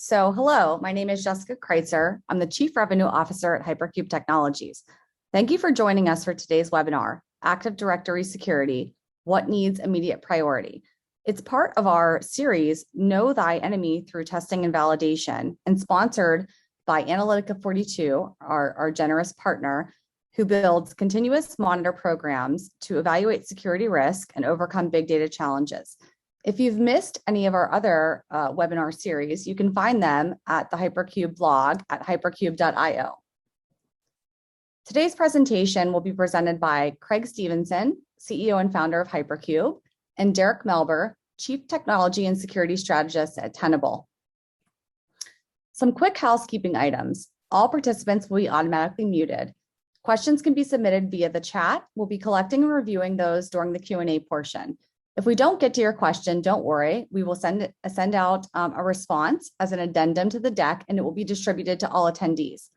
Hello, my name is Jessica Kreitzer. I'm the Chief Revenue Officer at HyperQube Technologies. Thank you for joining us for today's webinar, Active Directory Security, What Needs Immediate Priority. It's part of our series, Know Thy Enemy Through Testing and Validation, and sponsored by Analytica 42, our generous partner, who builds continuous monitor programs to evaluate security risk and overcome big data challenges. If you've missed any of our other webinar series, you can find them at the HyperQube blog at hyperqube.io. Today's presentation will be presented by Craig Stevenson, CEO and founder of HyperQube, and Derek Melber, Chief Technology and Security Strategist at Tenable. Some quick housekeeping items. All participants will be automatically muted. Questions can be submitted via the chat. We'll be collecting and reviewing those during the Q&A portion. If we don't get to your question, don't worry. We will send out a response as an addendum to the deck, and it will be distributed to all attendees.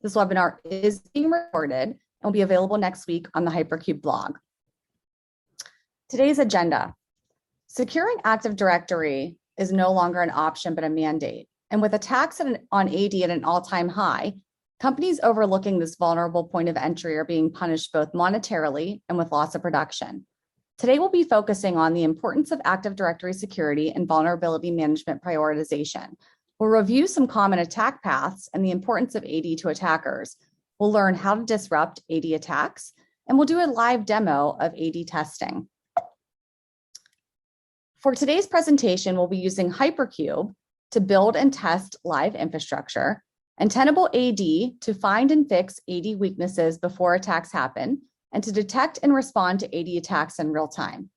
This webinar is being recorded and will be available next week on the HyperQube blog. Today's agenda. Securing Active Directory is no longer an option, but a mandate. And with attacks on AD at an all-time high, companies overlooking this vulnerable point of entry are being punished both monetarily and with loss of production. Today, we'll be focusing on the importance of Active Directory security and vulnerability management prioritization. We'll review some common attack paths and the importance of AD to attackers. We'll learn how to disrupt AD attacks, and we'll do a live demo of AD testing. For today's presentation, we'll be using HyperQube to build and test live infrastructure, and Tenable AD to find and fix AD weaknesses before attacks happen, and to detect and respond to AD attacks in real time.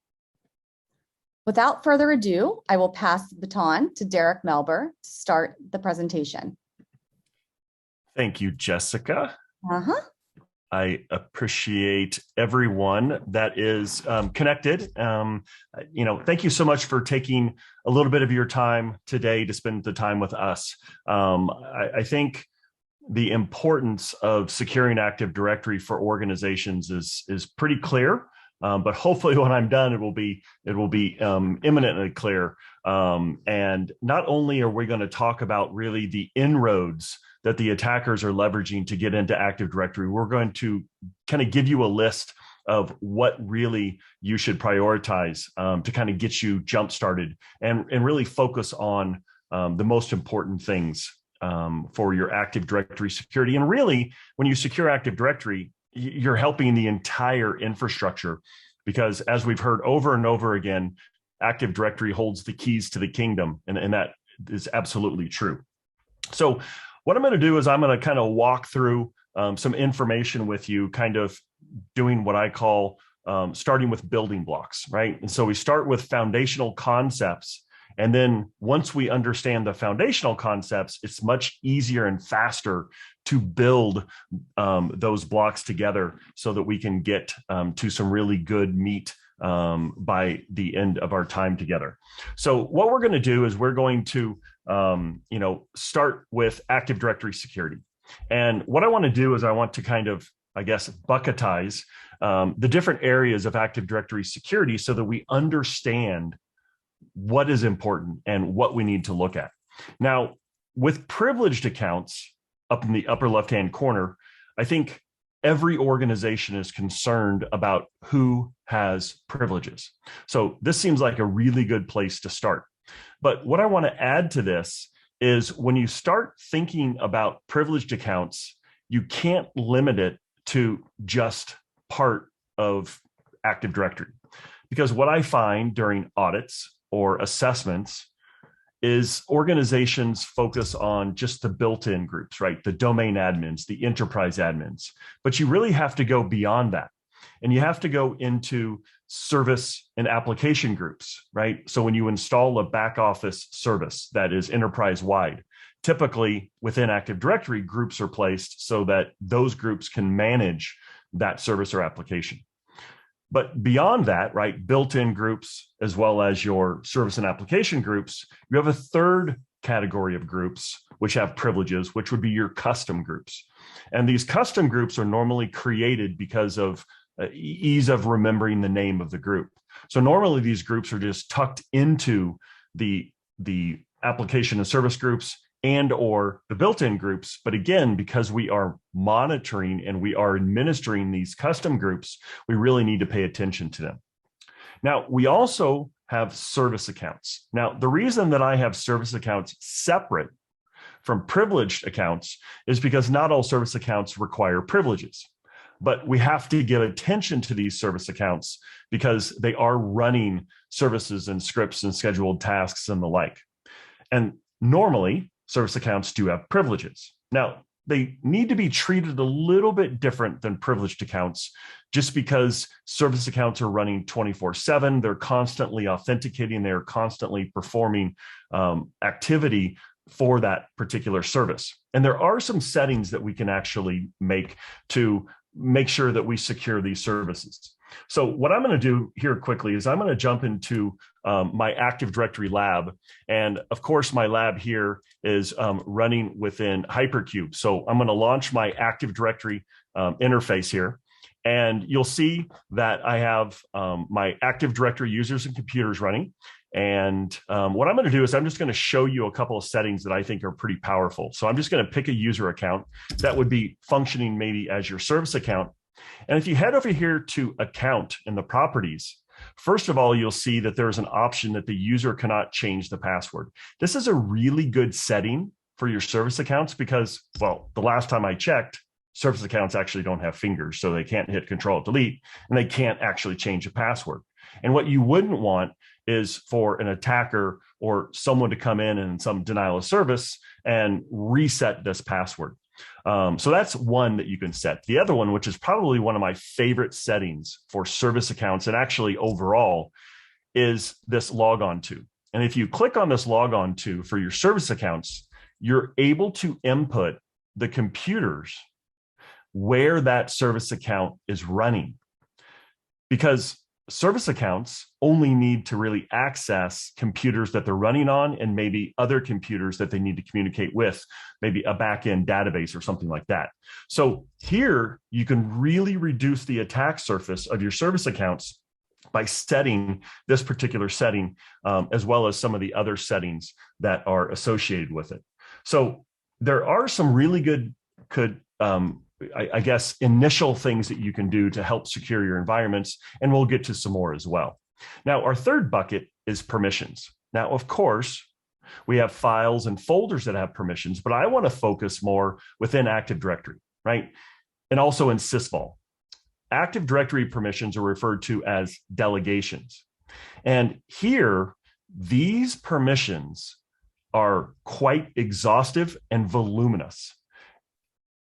Without further ado, I will pass the baton to Derek Melber to start the presentation. Thank you, Jessica. I appreciate everyone that is connected. Thank you so much for taking a little bit of your time today to spend the time with us. I think the importance of securing Active Directory for organizations is pretty clear, but hopefully when I'm done, it will be imminently clear. And not only are we going to talk about really the inroads that the attackers are leveraging to get into Active Directory, we're going to kind of give you a list of what really you should prioritize to kind of get you jump started and really focus on the most important things for your Active Directory security. And really, when you secure Active Directory, you're helping the entire infrastructure, because as we've heard over and over again, Active Directory holds the keys to the kingdom, and that is absolutely true. So what I'm going to do is I'm going to kind of walk through some information with you, kind of doing what I call starting with building blocks, right? And so we start with foundational concepts. And then once we understand the foundational concepts, it's much easier and faster to build those blocks together so that we can get to some really good meat by the end of our time together. So what we're going to do is we're going to start with Active Directory security. And what I want to do is I want to kind of, I guess, bucketize the different areas of Active Directory security so that we understand what is important and what we need to look at. Now, with privileged accounts up in the upper left-hand corner, I think every organization is concerned about who has privileges. So this seems like a really good place to start. But what I want to add to this is when you start thinking about privileged accounts, you can't limit it to just part of Active Directory. Because what I find during audits or assessments is organizations focus on just the built-in groups, right? The domain admins, the enterprise admins, but you really have to go beyond that. And you have to go into service and application groups, right? So when you install a back office service that is enterprise-wide, typically within Active Directory, groups are placed so that those groups can manage that service or application. But beyond that, right, built-in groups, as well as your service and application groups, you have a third category of groups which have privileges, which would be your custom groups. And these custom groups are normally created because of ease of remembering the name of the group. So normally these groups are just tucked into the application and service groups, and or the built-in groups. But again, because we are monitoring and we are administering these custom groups, we really need to pay attention to them. Now, we also have service accounts. Now, the reason that I have service accounts separate from privileged accounts is because not all service accounts require privileges. But we have to give attention to these service accounts because they are running services and scripts and scheduled tasks and the like. And normally, service accounts do have privileges. Now, they need to be treated a little bit different than privileged accounts just because service accounts are running 24/7. They're constantly authenticating. They're constantly performing activity for that particular service. And there are some settings that we can actually make to make sure that we secure these services. So what I'm going to do here quickly is I'm going to jump into my Active Directory lab. And of course, my lab here is running within HyperQube. So I'm going to launch my Active Directory interface here. And you'll see that I have my Active Directory users and computers running. And what I'm going to do is I'm just going to show you a couple of settings that I think are pretty powerful. So I'm just going to pick a user account that would be functioning maybe as your service account. And if you head over here to account in the properties, first of all, you'll see that there's an option that the user cannot change the password. This is a really good setting for your service accounts because, well, the last time I checked, service accounts actually don't have fingers, so they can't hit Control-Delete, and they can't actually change a password. And what you wouldn't want is for an attacker or someone to come in some denial of service and reset this password. So that's one that you can set. The other one, which is probably one of my favorite settings for service accounts and actually overall, is this log on to. And if you click on this log on to for your service accounts, you're able to input the computers where that service account is running. Because service accounts only need to really access computers that they're running on and maybe other computers that they need to communicate with, maybe a backend database or something like that. So here you can really reduce the attack surface of your service accounts by setting this particular setting, as well as some of the other settings that are associated with it. So there are some really good I guess, initial things that you can do to help secure your environments, and we'll get to some more as well. Now, our third bucket is permissions. Now, of course, we have files and folders that have permissions, but I want to focus more within Active Directory, right? And also in sysvol. Active Directory permissions are referred to as delegations. And here, these permissions are quite exhaustive and voluminous.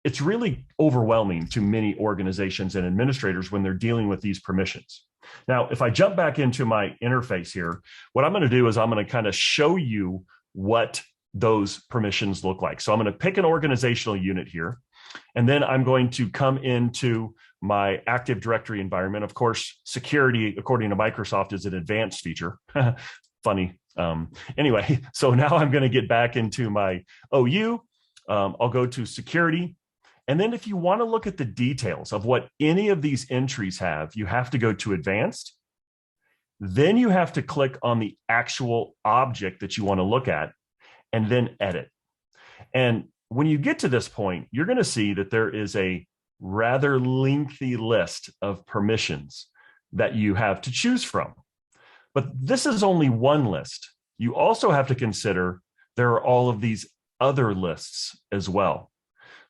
It's really overwhelming to many organizations and administrators when they're dealing with these permissions. Now, if I jump back into my interface here, what I'm going to do is I'm going to kind of show you what those permissions look like. So I'm going to pick an organizational unit here, and then I'm going to come into my Active Directory environment. Of course, security, according to Microsoft, is an advanced feature. Funny. Anyway, so now I'm going to get back into my OU. I'll go to security. And then if you want to look at the details of what any of these entries have, you have to go to advanced. Then you have to click on the actual object that you want to look at and then edit. And when you get to this point, you're going to see that there is a rather lengthy list of permissions that you have to choose from. But this is only one list. You also have to consider there are all of these other lists as well.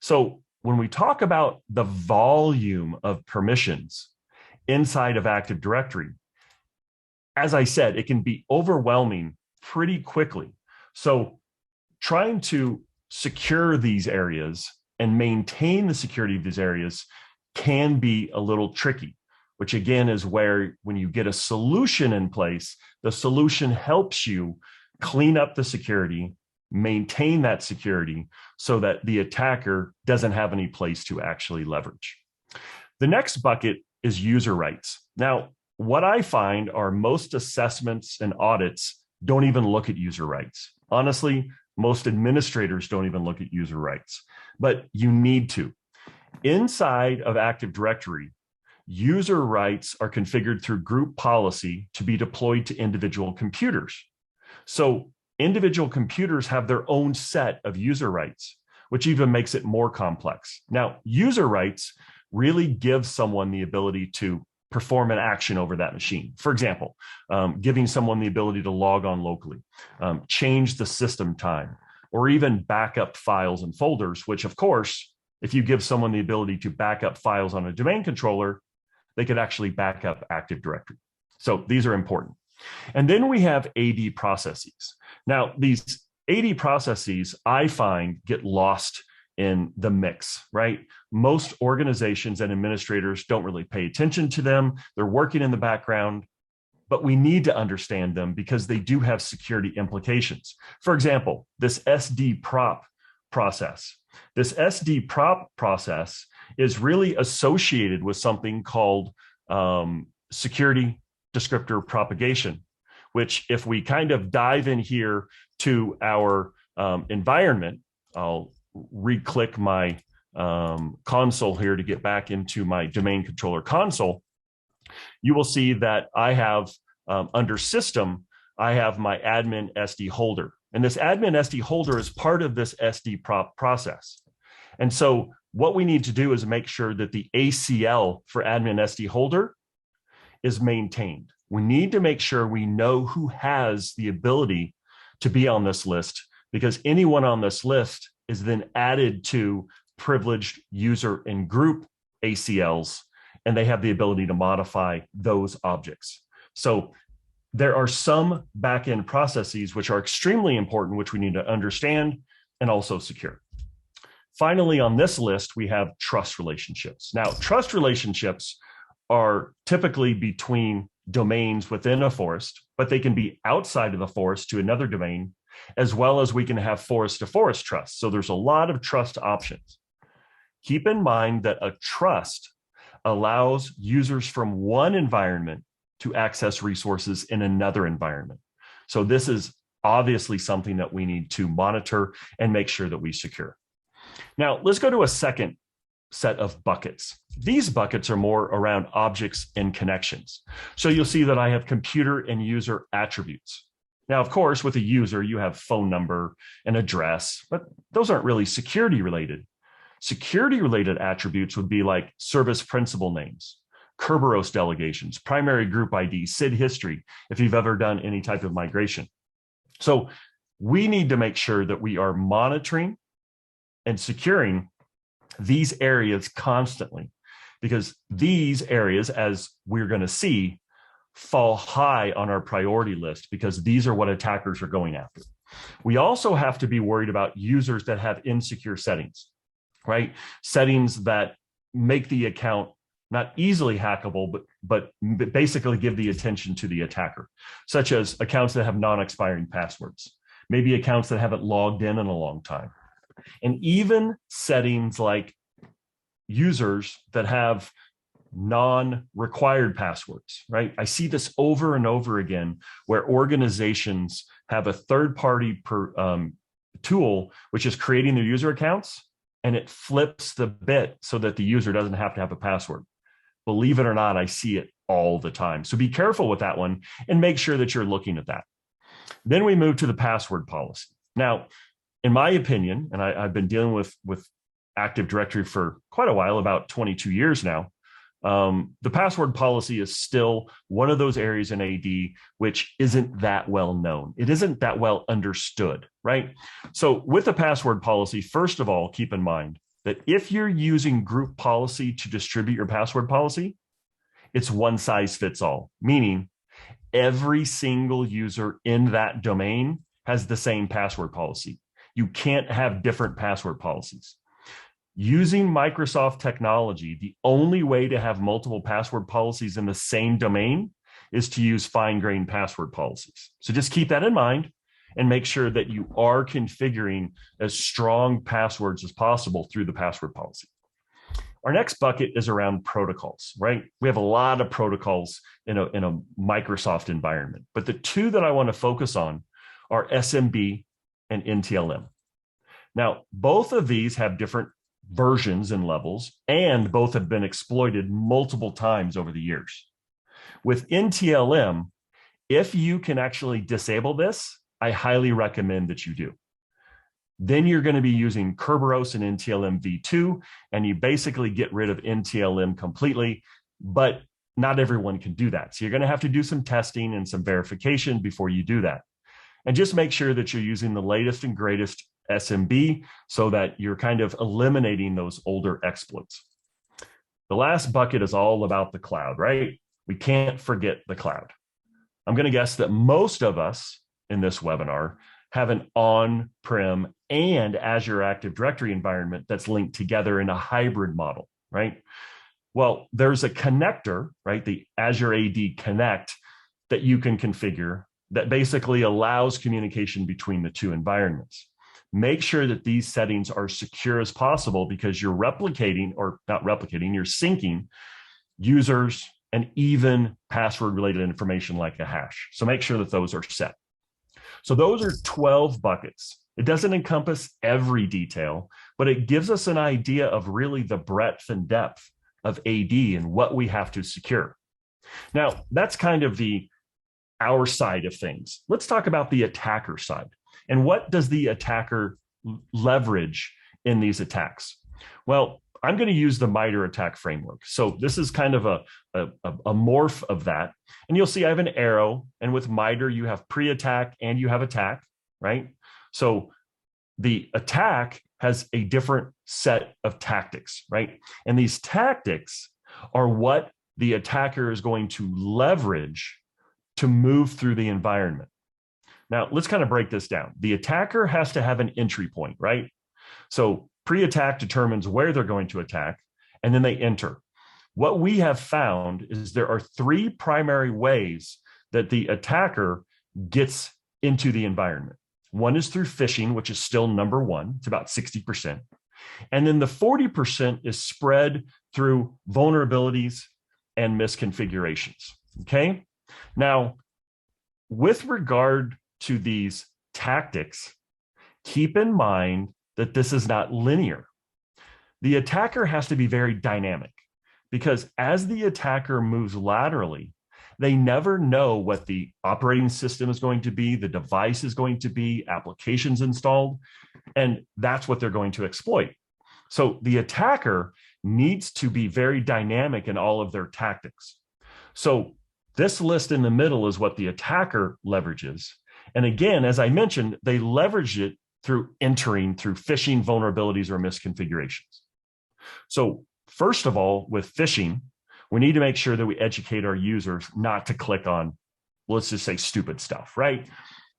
So when we talk about the volume of permissions inside of Active Directory, as I said, it can be overwhelming pretty quickly. So trying to secure these areas and maintain the security of these areas can be a little tricky, which again is where when you get a solution in place, the solution helps you clean up the security, maintain that security so that the attacker doesn't have any place to actually leverage. The next bucket is user rights. Now, what I find are most assessments and audits don't even look at user rights. Honestly, most administrators don't even look at user rights, but you need to. Inside of Active Directory, user rights are configured through group policy to be deployed to individual computers. So individual computers have their own set of user rights, which even makes it more complex. Now, user rights really give someone the ability to perform an action over that machine. For example, giving someone the ability to log on locally, change the system time, or even back up files and folders, which of course, if you give someone the ability to back up files on a domain controller, they could actually back up Active Directory. So these are important. And then we have AD processes. Now, these AD processes, I find, get lost in the mix, right? Most organizations and administrators don't really pay attention to them. They're working in the background, but we need to understand them because they do have security implications. For example, this SD prop process. This SD prop process is really associated with something called security descriptor propagation, which if we kind of dive in here to our environment, I'll re-click my console here to get back into my domain controller console. You will see that I have under system, I have my admin SD holder. And this admin SD holder is part of this SD prop process. And so what we need to do is make sure that the ACL for admin SD holder is maintained. We need to make sure we know who has the ability to be on this list, because anyone on this list is then added to privileged user and group ACLs, and they have the ability to modify those objects. So there are some backend processes which are extremely important, which we need to understand and also secure. Finally, on this list, we have trust relationships. Now, trust relationships are typically between domains within a forest, but they can be outside of the forest to another domain, as well as we can have forest to forest trust. So there's a lot of trust options. Keep in mind that a trust allows users from one environment to access resources in another environment. So this is obviously something that we need to monitor and make sure that we secure. Now, let's go to a second set of buckets. These buckets are more around objects and connections. So you'll see that I have computer and user attributes. Now, of course, with a user, you have phone number and address, but those aren't really security related. Security related attributes would be like service principal names, Kerberos delegations, primary group ID, SID history, if you've ever done any type of migration. So we need to make sure that we are monitoring and securing these areas constantly, because these areas, as we're going to see, fall high on our priority list because these are what attackers are going after. We also have to be worried about users that have insecure settings, right? Settings that make the account not easily hackable, but basically give the attention to the attacker, such as accounts that have non-expiring passwords, maybe accounts that haven't logged in a long time. And even settings like users that have non-required passwords, right? I see this over and over again where organizations have a third-party tool, which is creating their user accounts, and it flips the bit so that the user doesn't have to have a password. Believe it or not, I see it all the time. So be careful with that one and make sure that you're looking at that. Then we move to the password policy. Now, in my opinion, and I've been dealing with Active Directory for quite a while, about 22 years now, the password policy is still one of those areas in AD which isn't that well known. It isn't that well understood, right? So with the password policy, first of all, keep in mind that if you're using group policy to distribute your password policy, it's one size fits all, meaning every single user in that domain has the same password policy. You can't have different password policies. Using Microsoft technology, the only way to have multiple password policies in the same domain is to use fine-grained password policies. So just keep that in mind and make sure that you are configuring as strong passwords as possible through the password policy. Our next bucket is around protocols, right? We have a lot of protocols in a Microsoft environment, but the two that I want to focus on are SMB and NTLM. Now, both of these have different versions and levels, and both have been exploited multiple times over the years. With NTLM, if you can actually disable this, I highly recommend that you do. Then you're going to be using Kerberos and NTLM v2, and you basically get rid of NTLM completely, but not everyone can do that. So you're going to have to do some testing and some verification before you do that. And just make sure that you're using the latest and greatest SMB so that you're kind of eliminating those older exploits. The last bucket is all about the cloud, right? We can't forget the cloud. I'm going to guess that most of us in this webinar have an on-prem and Azure Active Directory environment that's linked together in a hybrid model, right? Well, there's a connector, right? The Azure AD Connect that you can configure that basically allows communication between the two environments. Make sure that these settings are secure as possible because you're replicating, or not replicating, you're syncing users and even password-related information like a hash. So make sure that those are set. So those are 12 buckets. It doesn't encompass every detail, but it gives us an idea of really the breadth and depth of AD and what we have to secure. Now, that's kind of our side of things. Let's talk about the attacker side. And what does the attacker leverage in these attacks? Well, I'm going to use the MITRE attack framework. So this is kind of a morph of that. And you'll see I have an arrow. And with MITRE, you have pre-attack and you have attack, right? So the attack has a different set of tactics, right? And these tactics are what the attacker is going to leverage to move through the environment. Now, let's kind of break this down. The attacker has to have an entry point, right? So pre-attack determines where they're going to attack, and then they enter. What we have found is there are three primary ways that the attacker gets into the environment. One is through phishing, which is still number one. It's about 60%. And then the 40% is spread through vulnerabilities and misconfigurations, okay? Now, with regard to these tactics, keep in mind that this is not linear. The attacker has to be very dynamic because as the attacker moves laterally, they never know what the operating system is going to be, the device is going to be, applications installed, and that's what they're going to exploit. So the attacker needs to be very dynamic in all of their tactics. So this list in the middle is what the attacker leverages. And again, as I mentioned, they leverage it through entering through phishing vulnerabilities or misconfigurations. So first of all, with phishing, we need to make sure that we educate our users not to click on, let's just say, stupid stuff, right?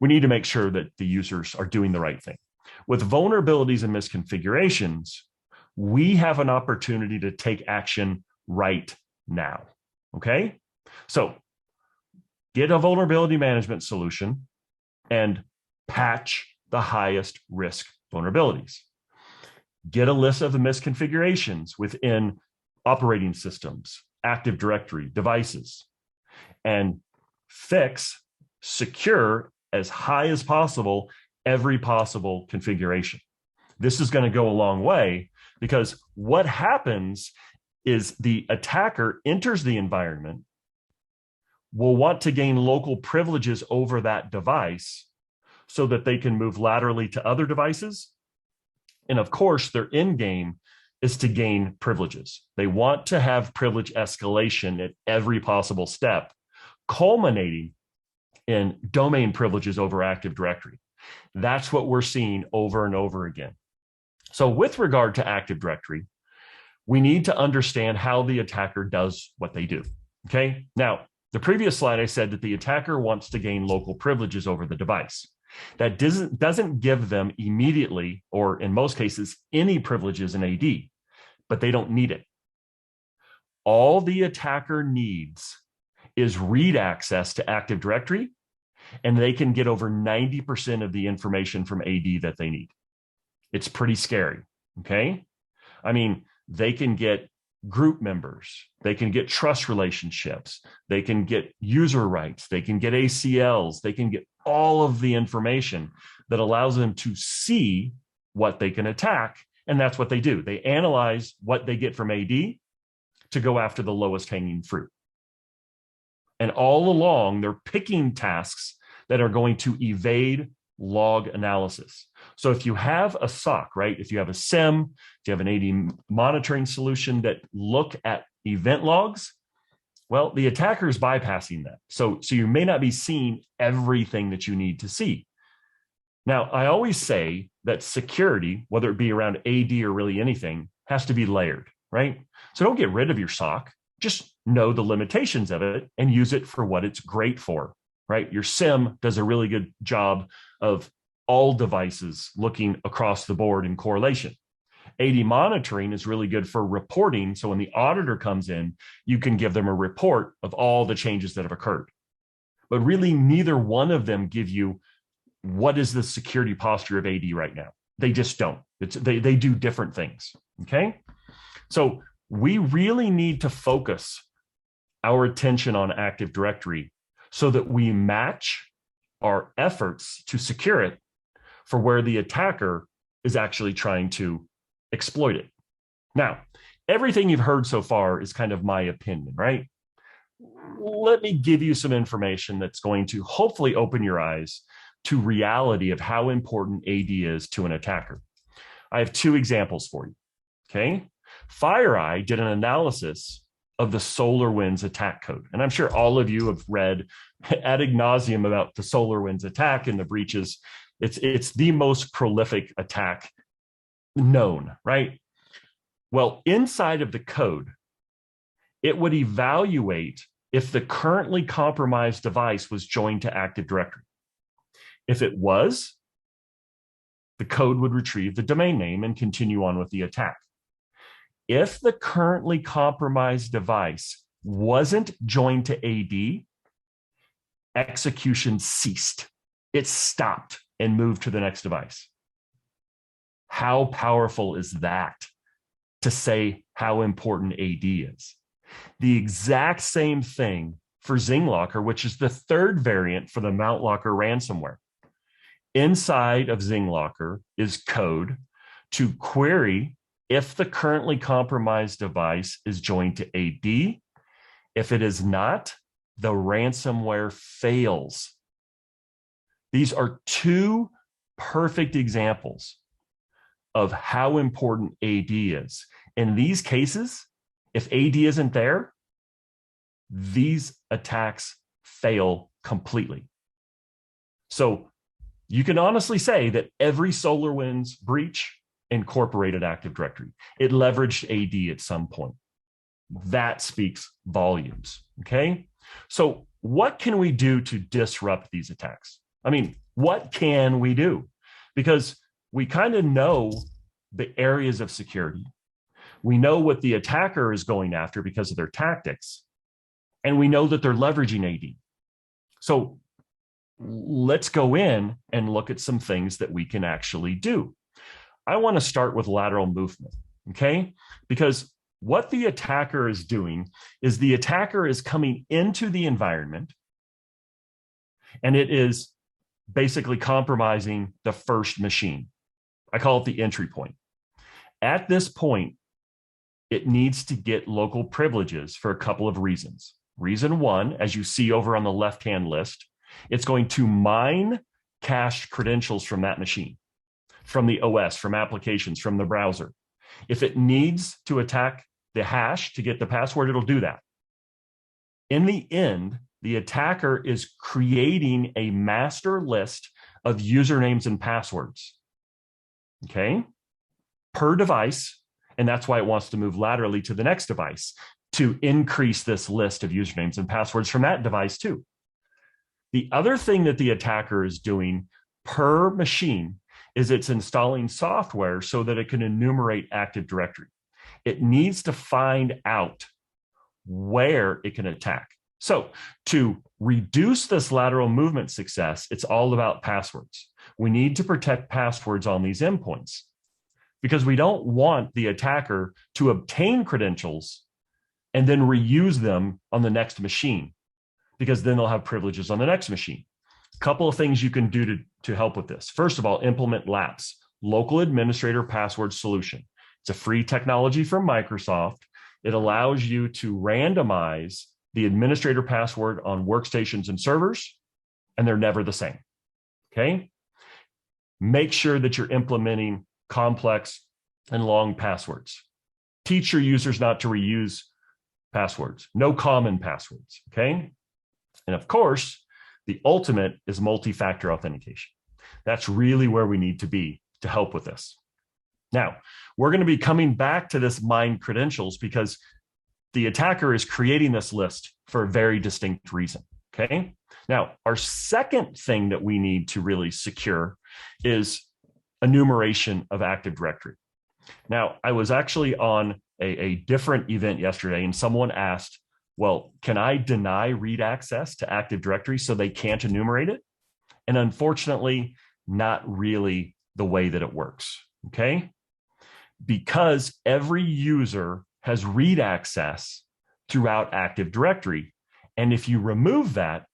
We need to make sure that the users are doing the right thing. With vulnerabilities and misconfigurations, we have an opportunity to take action right now, okay? So get a vulnerability management solution and patch the highest risk vulnerabilities. Get a list of the misconfigurations within operating systems, Active Directory, devices, and fix, secure as high as possible every possible configuration. This is going to go a long way because what happens is the attacker enters the environment, will want to gain local privileges over that device so that they can move laterally to other devices. And of course, their end game is to gain privileges. They want to have privilege escalation at every possible step, culminating in domain privileges over Active Directory. That's what we're seeing over and over again. So with regard to Active Directory, we need to understand how the attacker does what they do, okay? Now, the previous slide, I said that the attacker wants to gain local privileges over the device. That doesn't give them immediately, or in most cases, any privileges in AD, but they don't need it. All the attacker needs is read access to Active Directory, and they can get over 90% of the information from AD that they need. It's pretty scary, okay? I mean, they can get group members, they can get trust relationships, they can get user rights, they can get ACLs, they can get all of the information that allows them to see what they can attack. And that's what they do. They analyze what they get from AD to go after the lowest hanging fruit. And all along, they're picking tasks that are going to evade log analysis. So if you have a SOC, right, if you have a SIM, if you have an AD monitoring solution that look at event logs, well, the attacker is bypassing that. So you may not be seeing everything that you need to see. Now, I always say that security, whether it be around AD or really anything, has to be layered, right? So don't get rid of your SOC. Just know the limitations of it and use it for what it's great for, right? Your SIM does a really good job of all devices looking across the board in correlation. AD monitoring is really good for reporting. So when the auditor comes in, you can give them a report of all the changes that have occurred. But really, neither one of them give you what is the security posture of AD right now. They just don't. They do different things, okay? So we really need to focus our attention on Active Directory so that we match our efforts to secure it for where the attacker is actually trying to exploit it. Now, everything you've heard so far is kind of my opinion, right? Let me give you some information that's going to hopefully open your eyes to reality of how important AD is to an attacker. I have two examples for you, okay? FireEye did an analysis of the SolarWinds attack code. And I'm sure all of you have read ad nauseum about the SolarWinds attack and the breaches. It's the most prolific attack known, right? Well, inside of the code, it would evaluate if the currently compromised device was joined to Active Directory. If it was, the code would retrieve the domain name and continue on with the attack. If the currently compromised device wasn't joined to AD, execution ceased. It stopped and moved to the next device. How powerful is that to say how important AD is? The exact same thing for ZingLocker, which is the third variant for the MountLocker ransomware. Inside of ZingLocker is code to query if the currently compromised device is joined to AD. If it is not, the ransomware fails. These are two perfect examples of how important AD is. In these cases, if AD isn't there, these attacks fail completely. So you can honestly say that every SolarWinds breach incorporated Active Directory. It leveraged AD at some point. That speaks volumes, okay? So what can we do to disrupt these attacks? I mean, what can we do? Because we kind of know the areas of security. We know what the attacker is going after because of their tactics. And we know that they're leveraging AD. So let's go in and look at some things that we can actually do. I want to start with lateral movement, okay? Because what the attacker is doing is the attacker is coming into the environment and it is basically compromising the first machine. I call it the entry point. At this point, it needs to get local privileges for a couple of reasons. Reason one, as you see over on the left-hand list, it's going to mine cached credentials from that machine, from the OS, from applications, from the browser. If it needs to attack the hash to get the password, it'll do that. In the end, the attacker is creating a master list of usernames and passwords, okay, per device. And that's why it wants to move laterally to the next device to increase this list of usernames and passwords from that device too. The other thing that the attacker is doing per machine is it's installing software so that it can enumerate Active Directory. It needs to find out where it can attack. So to reduce this lateral movement success, it's all about passwords. We need to protect passwords on these endpoints because we don't want the attacker to obtain credentials and then reuse them on the next machine, because then they'll have privileges on the next machine. A couple of things you can do to help with this. First of all, implement LAPS, Local Administrator Password Solution. It's a free technology from Microsoft. It allows you to randomize the administrator password on workstations and servers and they're never the same. Okay. Make sure that you're implementing complex and long passwords. Teach your users not to reuse passwords, no common passwords. Okay. And of course, the ultimate is multi-factor authentication. That's really where we need to be to help with this. Now, we're going to be coming back to this mine credentials because the attacker is creating this list for a very distinct reason. Okay. Now, our second thing that we need to really secure is enumeration of Active Directory. Now, I was actually on a different event yesterday, and someone asked, well, can I deny read access to Active Directory so they can't enumerate it? And unfortunately, not really the way that it works. Okay. Because every user has read access throughout Active Directory. And if you remove that,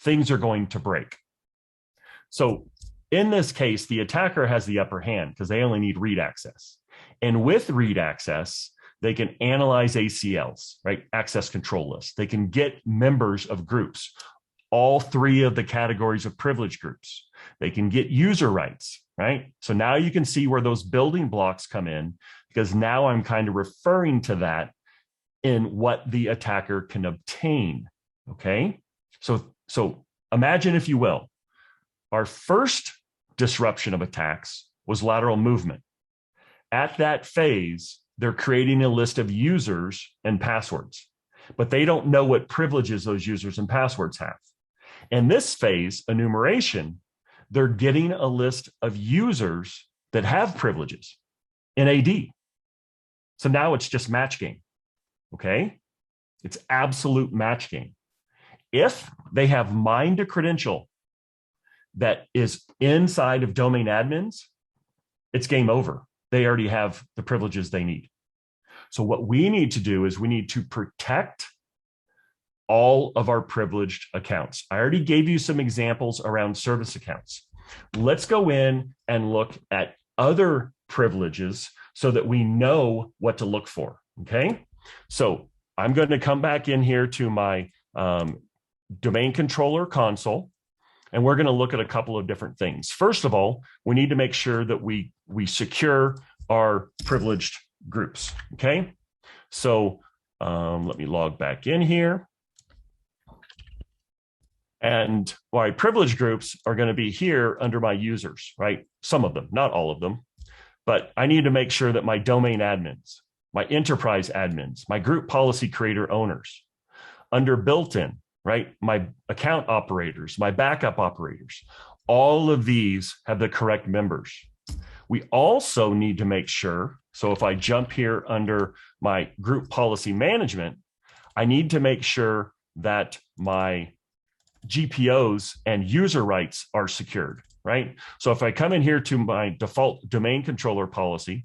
things are going to break. So in this case, the attacker has the upper hand because they only need read access. And with read access, they can analyze ACLs, right? Access control lists. They can get members of groups, all three of the categories of privilege groups. They can get user rights, right? So now you can see where those building blocks come in, because now I'm kind of referring to that in what the attacker can obtain, okay? So imagine, if you will, our first disruption of attacks was lateral movement. At that phase, they're creating a list of users and passwords, but they don't know what privileges those users and passwords have. In this phase, enumeration, they're getting a list of users that have privileges in AD. So now it's just match game, okay? It's absolute match game. If they have mined a credential that is inside of domain admins, it's game over. They already have the privileges they need. So what we need to do is we need to protect all of our privileged accounts. I already gave you some examples around service accounts. Let's go in and look at other privileges so that we know what to look for, okay? So I'm going to come back in here to my domain controller console, and we're going to look at a couple of different things. First of all, we need to make sure that we secure our privileged groups, okay? So let me log back in here. And my privilege groups are going to be here under my users, right? Some of them, not all of them, but I need to make sure that my domain admins, my enterprise admins, my group policy creator owners, under built-in, right? My account operators, my backup operators, all of these have the correct members. We also need to make sure, so if I jump here under my group policy management, I need to make sure that my GPOs and user rights are secured, right? So if I come in here to my default domain controller policy,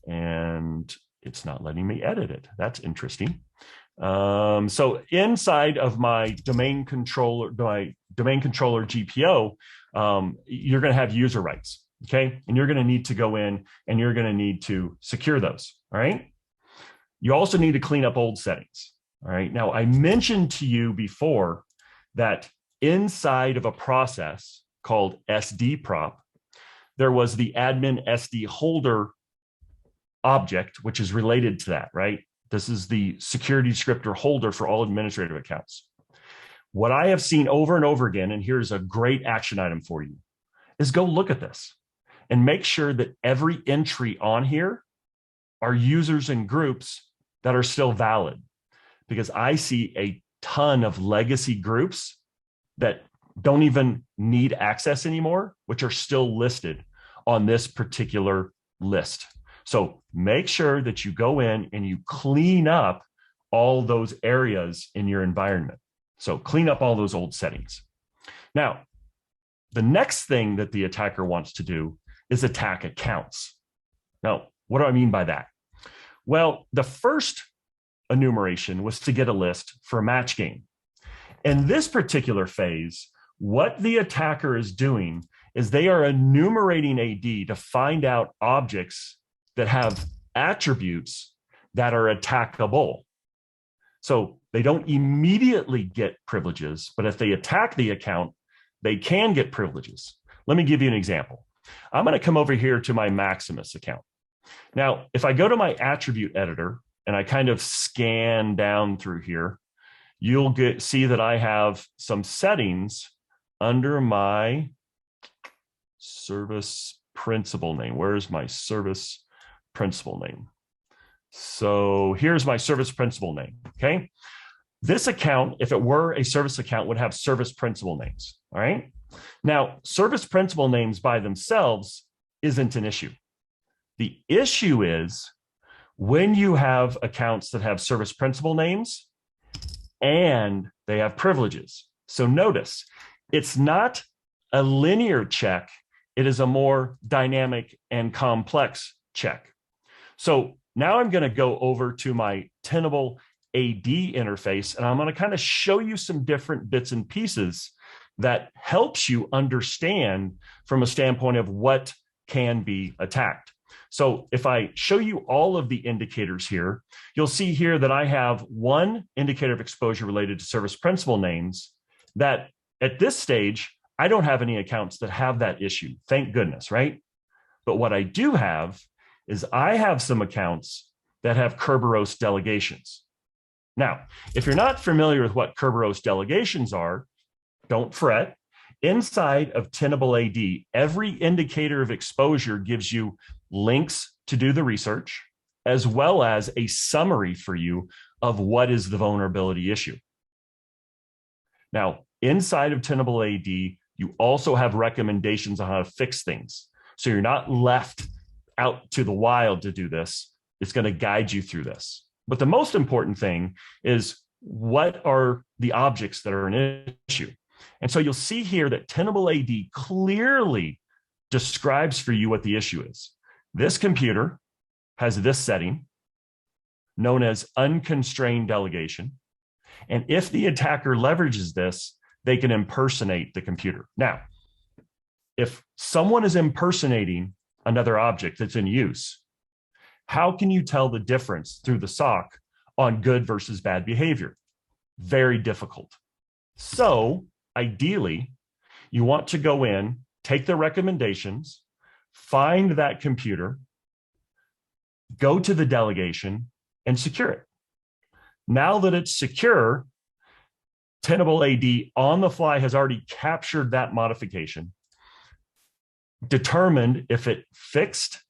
and it's not letting me edit it. That's interesting. So inside of my domain controller GPO, you're going to have user rights, okay? And you're going to need to go in and you're going to need to secure those, all right? You also need to clean up old settings, all right? Now, I mentioned to you before that inside of a process called SD prop, there was the admin SD holder object, which is related to that, right? This is the security descriptor holder for all administrative accounts. What I have seen over and over again, and here's a great action item for you, is go look at this and make sure that every entry on here are users and groups that are still valid. Because I see a ton of legacy groups that don't even need access anymore, which are still listed on this particular list. So make sure that you go in and you clean up all those areas in your environment. So clean up all those old settings. Now, the next thing that the attacker wants to do is attack accounts. Now, what do I mean by that? Well, the first enumeration was to get a list for a match game. In this particular phase, what the attacker is doing is they are enumerating AD to find out objects that have attributes that are attackable. So They don't immediately get privileges, but if they attack the account, they can get privileges. Let me give you an example. I'm going to come over here to my Maximus account. Now, if I go to my attribute editor and I kind of scan down through here, you'll see that I have some settings under my service principal name. Where's my service principal name? So here's my service principal name, okay? This account, if it were a service account, would have service principal names, all right? Now, service principal names by themselves isn't an issue. The issue is when you have accounts that have service principal names and they have privileges. So notice, it's not a linear check, it is a more dynamic and complex check. So now I'm going to go over to my Tenable AD interface, and I'm going to kind of show you some different bits and pieces that helps you understand from a standpoint of what can be attacked. So if I show you all of the indicators here, you'll see here that I have one indicator of exposure related to service principal names that at this stage, I don't have any accounts that have that issue. Thank goodness, right? But what I do have is I have some accounts that have Kerberos delegations. Now, if you're not familiar with what Kerberos delegations are, don't fret. Inside of Tenable AD, every indicator of exposure gives you links to do the research, as well as a summary for you of what is the vulnerability issue. Now, inside of Tenable AD, you also have recommendations on how to fix things. So you're not left out to the wild to do this. It's going to guide you through this. But the most important thing is, what are the objects that are an issue? And so you'll see here that Tenable AD clearly describes for you what the issue is. This computer has this setting known as unconstrained delegation. And if the attacker leverages this, they can impersonate the computer. Now, if someone is impersonating another object that's in use, how can you tell the difference through the SOC on good versus bad behavior? Very difficult. So ideally, you want to go in, take the recommendations, find that computer, go to the delegation, and secure it. Now that it's secure, Tenable AD on the fly has already captured that modification, determined if it fixed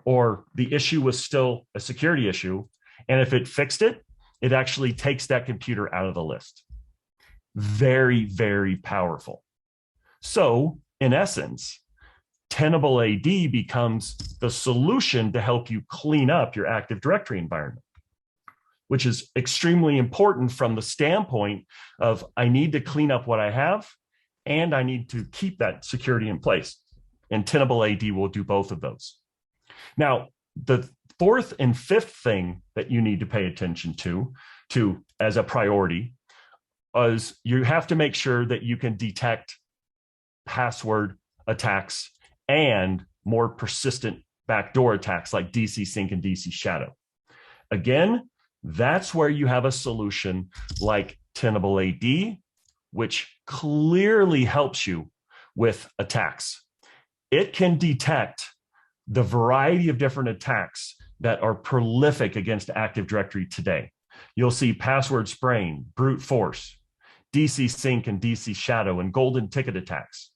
or the issue was still a security issue. And if it fixed it, it actually takes that computer out of the list. Very, very powerful. So in essence, Tenable AD becomes the solution to help you clean up your Active Directory environment, which is extremely important from the standpoint of I need to clean up what I have and I need to keep that security in place. And Tenable AD will do both of those. Now, the fourth and fifth thing that you need to pay attention to as a priority is you have to make sure that you can detect password attacks and more persistent backdoor attacks like DC Sync and DC Shadow. Again, that's where you have a solution like Tenable AD, which clearly helps you with attacks. It can detect the variety of different attacks that are prolific against Active Directory today. You'll see password spraying, brute force, DC Sync and DC Shadow, and golden ticket attacks.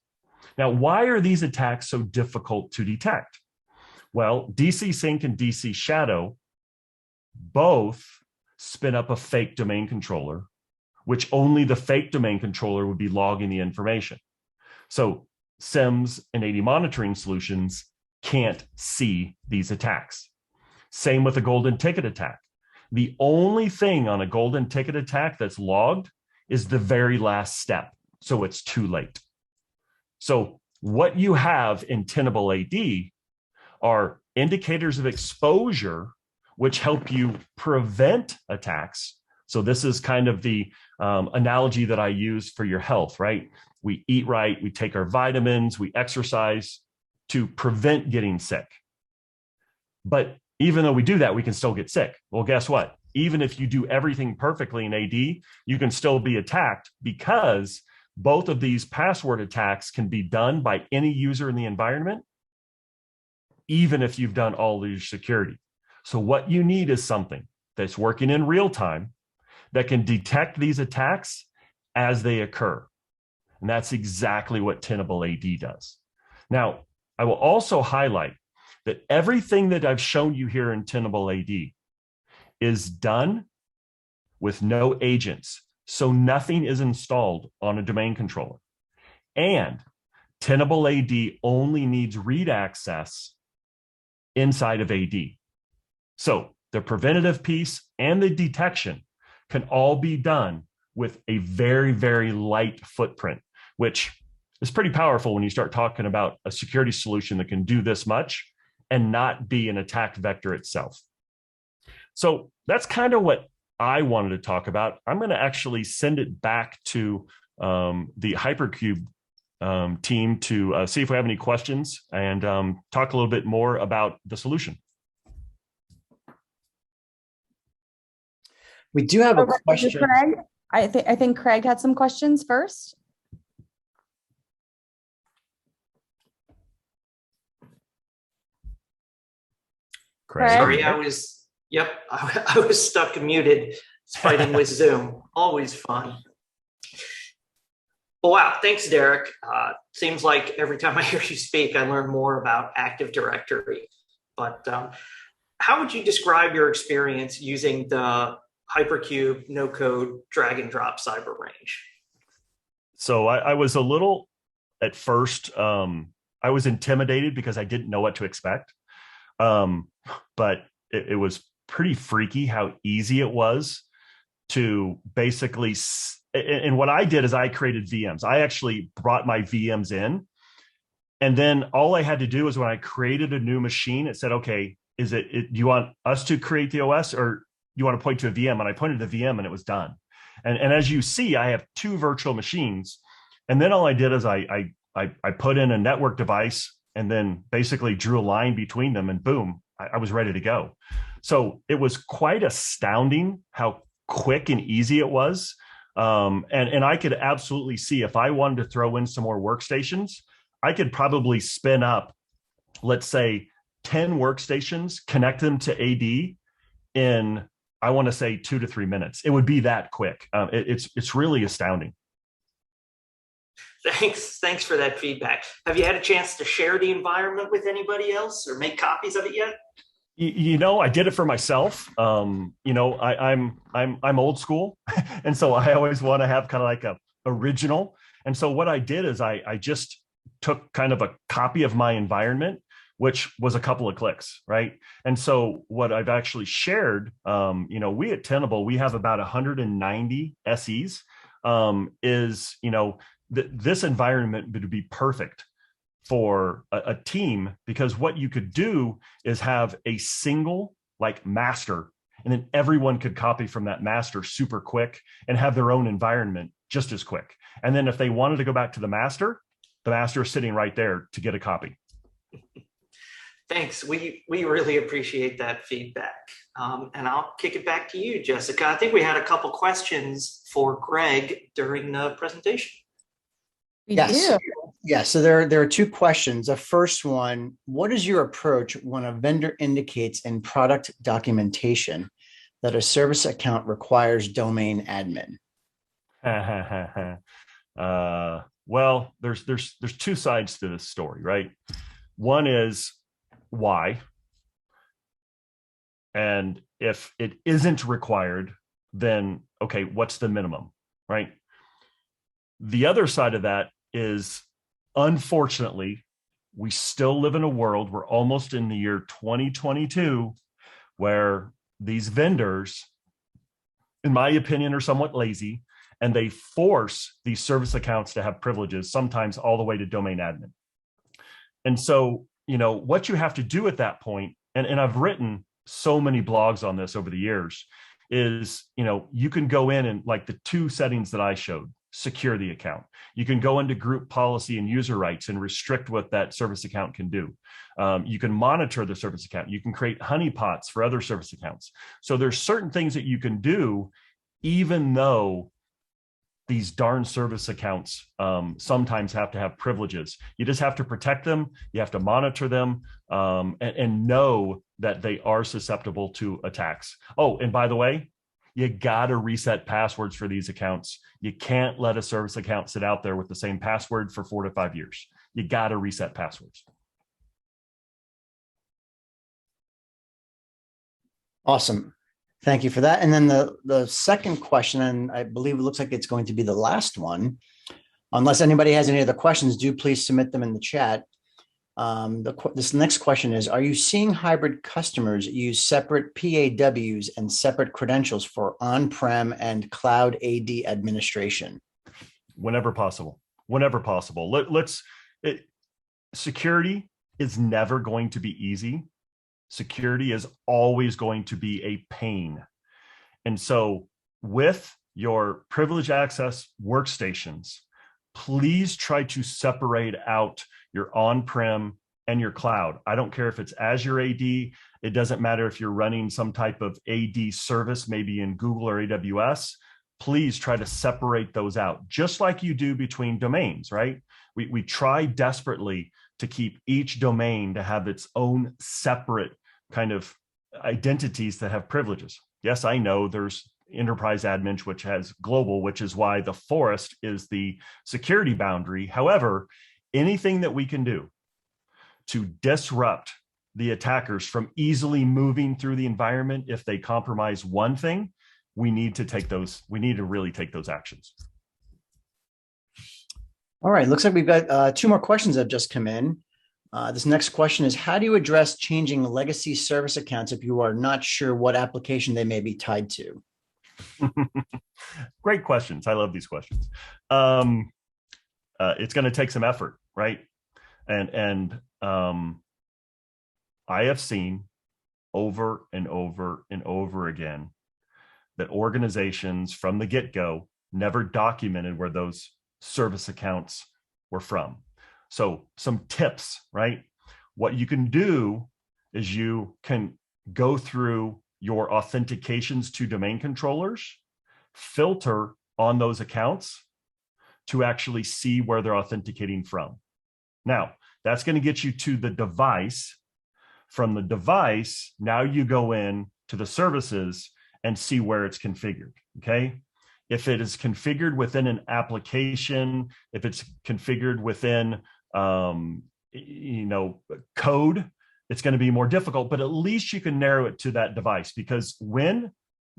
Now, why are these attacks so difficult to detect? Well, DC Sync and DC Shadow both spin up a fake domain controller, which only the fake domain controller would be logging the information. So SIEMs and AD monitoring solutions can't see these attacks. Same with a golden ticket attack. The only thing on a golden ticket attack that's logged is the very last step. So it's too late. So what you have in Tenable AD are indicators of exposure, which help you prevent attacks. So this is kind of the analogy that I use for your health, right? We eat right, we take our vitamins, we exercise to prevent getting sick. But even though we do that, we can still get sick. Well, guess what? even if you do everything perfectly in AD, you can still be attacked because both of these password attacks can be done by any user in the environment, even if you've done all of your security. So what you need is something that's working in real time that can detect these attacks as they occur. And that's exactly what Tenable AD does. Now, I will also highlight that everything that I've shown you here in Tenable AD is done with no agents. So nothing is installed on a domain controller. And Tenable AD only needs read access inside of AD. So the preventative piece and the detection can all be done with a very, very light footprint, which is pretty powerful when you start talking about a security solution that can do this much and not be an attack vector itself. So that's kind of what I wanted to talk about. I'm going to actually send it back to the HyperQube team to see if we have any questions and talk a little bit more about the solution. We do have a question. Craig, I think Craig had some questions first. Craig. Sorry, I was stuck and muted, fighting with Zoom. Always fun. Well, wow, thanks, Derek. Seems like every time I hear you speak, I learn more about Active Directory. But how would you describe your experience using the HyperQube no-code drag and drop cyber range? So I was a little, at first, I was intimidated because I didn't know what to expect. But it was pretty freaky how easy it was to basically, and what I did is I created VMs. I actually brought my VMs in. And then all I had to do is when I created a new machine, it said, okay, do you want us to create the OS or you want to point to a VM? And I pointed to the VM and it was done. And as you see, I have 2 virtual machines. And then all I did is I put in a network device and then basically drew a line between them and boom, I was ready to go. So it was quite astounding how quick and easy it was. And I could absolutely see if I wanted to throw in some more workstations, I could probably spin up, let's say 10 workstations, connect them to AD in, I want to say 2 to 3 minutes. It would be that quick. It's really astounding. Thanks for that feedback. Have you had a chance to share the environment with anybody else or make copies of it yet? I did it for myself. I'm old school, and so I always want to have kind of like a original. And so what I did is I just took kind of a copy of my environment, which was a couple of clicks, right? And so what I've actually shared, we at Tenable, we have about 190 SEs. This environment would be perfect for a team, because what you could do is have a single like master, and then everyone could copy from that master super quick and have their own environment just as quick. And then if they wanted to go back to the master is sitting right there to get a copy. Thanks. We really appreciate that feedback. And I'll kick it back to you, Jessica. I think we had a couple questions for Greg during the presentation. Yes. Yeah. So there are 2 questions. The first one, what is your approach when a vendor indicates in product documentation that a service account requires domain admin? Well, there's 2 sides to this story, right? One is why, and if it isn't required, then okay, what's the minimum, right? The other side of that is, unfortunately, we still live in a world, we're almost in the year 2022, where these vendors, in my opinion, are somewhat lazy, and they force these service accounts to have privileges, sometimes all the way to domain admin. And so, what you have to do at that point, and I've written so many blogs on this over the years, is, you can go in and like the 2 settings that I showed, secure the account. You can go into group policy and user rights and restrict what that service account can do. You can monitor the service account. You can create honeypots for other service accounts. So there's certain things that you can do, even though these darn service accounts sometimes have to have privileges. You just have to protect them. You have to monitor them and know that they are susceptible to attacks. Oh, and by the way, you got to reset passwords for these accounts. You can't let a service account sit out there with the same password for 4 to 5 years. You got to reset passwords. Awesome. Thank you for that. And then the second question, and I believe it looks like it's going to be the last one. Unless anybody has any other questions, do please submit them in the chat. This next question is, are you seeing hybrid customers use separate PAWs and separate credentials for on-prem and cloud AD administration? Whenever possible. Whenever possible. Security is never going to be easy. Security is always going to be a pain. And so with your privileged access workstations, please try to separate out your on-prem and your cloud. I don't care if it's Azure AD. It doesn't matter if you're running some type of AD service, maybe in Google or AWS. Please try to separate those out, just like you do between domains, right? We try desperately to keep each domain to have its own separate kind of identities that have privileges. Yes, I know there's enterprise admin, which has global, which is why the forest is the security boundary. However, anything that we can do to disrupt the attackers from easily moving through the environment, if they compromise one thing, we need to really take those actions. All right, looks like we've got 2 more questions that have just come in. This next question is, how do you address changing legacy service accounts if you are not sure what application they may be tied to? Great questions. I love these questions. It's going to take some effort, right? And I have seen over and over and over again that organizations from the get-go never documented where those service accounts were from. So some tips, right? What you can do is you can go through your authentications to domain controllers, filter on those accounts to actually see where they're authenticating from. Now, that's going to get you to the device. From the device, now you go in to the services and see where it's configured, okay? If it is configured within an application, if it's configured within code, it's going to be more difficult, but at least you can narrow it to that device, because when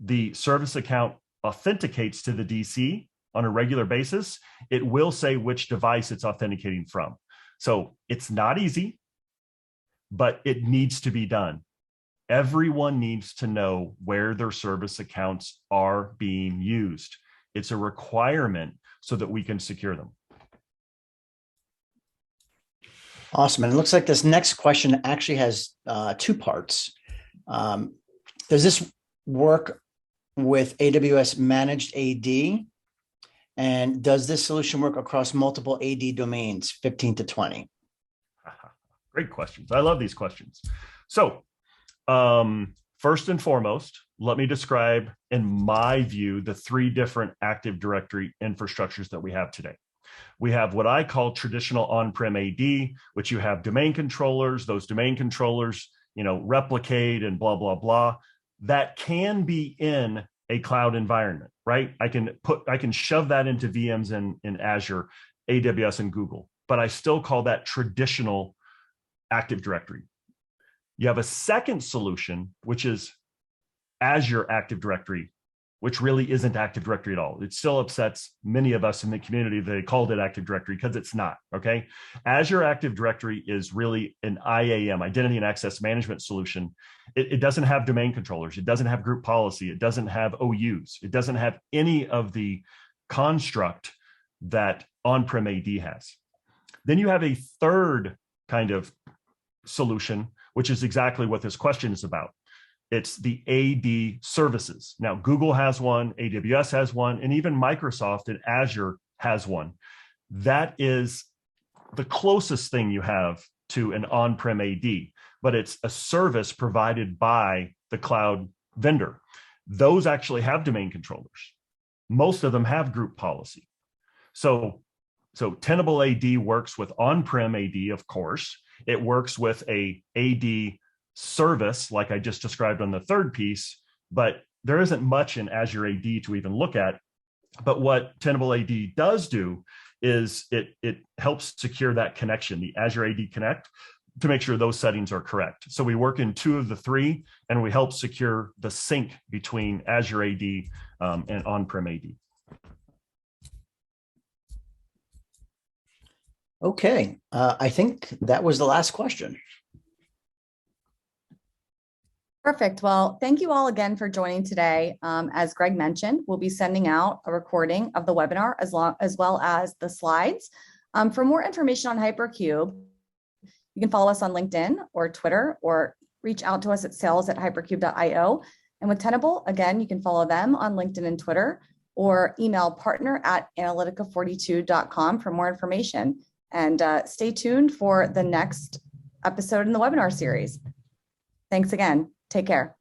the service account authenticates to the DC on a regular basis, it will say which device it's authenticating from. So it's not easy, but it needs to be done. Everyone needs to know where their service accounts are being used. It's a requirement so that we can secure them. Awesome. And it looks like this next question actually has 2 parts. Does this work with AWS managed AD? And does this solution work across multiple AD domains, 15 to 20? Great questions. I love these questions. So first and foremost, let me describe, in my view, the 3 different Active Directory infrastructures that we have today. We have what I call traditional on-prem AD, which you have domain controllers. Those domain controllers, replicate and blah, blah, blah. That can be in a cloud environment, right? I can shove that into VMs in Azure, AWS, and Google, but I still call that traditional Active Directory. You have a second solution, which is Azure Active Directory, which really isn't Active Directory at all. It still upsets many of us in the community that they called it Active Directory, because it's not, okay? Azure Active Directory is really an IAM, Identity and Access Management solution. It doesn't have domain controllers. It doesn't have group policy. It doesn't have OUs. It doesn't have any of the construct that on-prem AD has. Then you have a third kind of solution, which is exactly what this question is about. It's the AD services. Now, Google has one, AWS has one, and even Microsoft and Azure has one. That is the closest thing you have to an on-prem AD, but it's a service provided by the cloud vendor. Those actually have domain controllers. Most of them have group policy. So Tenable AD works with on-prem AD, of course. It works with a AD service, like I just described on the third piece, but there isn't much in Azure AD to even look at. But what Tenable AD does do is it helps secure that connection, the Azure AD Connect, to make sure those settings are correct. So we work in 2 of the 3, and we help secure the sync between Azure AD and on-prem AD. Okay, I think that was the last question. Perfect. Well, thank you all again for joining today. As Greg mentioned, we'll be sending out a recording of the webinar as well as the slides. For more information on HyperQube, you can follow us on LinkedIn or Twitter, or reach out to us at sales@hyperqube.io. And with Tenable, again, you can follow them on LinkedIn and Twitter, or email partner@analytica42.com for more information. And stay tuned for the next episode in the webinar series. Thanks again. Take care.